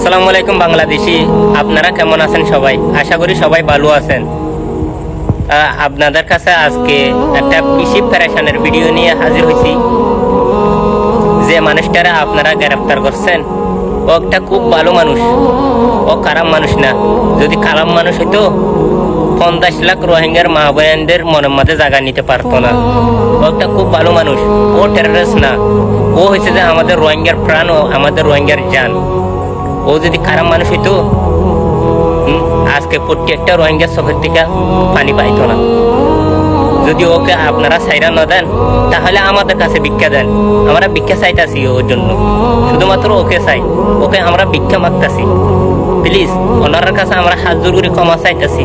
আসসালামু আলাইকুম বাংলাদেশি, আপনারা কেমন আছেন? সবাই আশা করি সবাই ভালো আছেন। আপনাদের কাছে আজকে একটা পিসি প্যারেশানের ভিডিও নিয়ে হাজির হয়েছি। যে মানুষটারা আপনারা গ্রেফতার করছেন ও একটা খুব ভালো মানুষ, ও খারাপ মানুষ না। যদি খারাপ মানুষ হইতো 50 লাখ রোহিঙ্গার মা বোনদের মনের মাঝে জায়গা নিতে পারতো না। ও একটা খুব ভালো মানুষ, ও টেররিস্ট না। ও হয়েছে যে আমাদের রোহিঙ্গার প্রাণ, ও আমাদের রোহিঙ্গার জান। ও যদি খারাপ মানুষ হইতো আজকে প্রত্যেকটা রোহিঙ্গার চোখের থেকে পানি পাইতো না। যদি ওকে আপনারা সাইরা না দেন তাহলে আমাদের কাছে ভিক্ষা দেন। আমরা ভিক্ষা চাইতাছি ওর জন্য, শুধুমাত্র ওকে চাই। ওকে আমরা ভিক্ষা মাগতাছি। প্লিজ ওনার কাছে আমরা হাত জোর করে ক্ষমা চাইতাছি।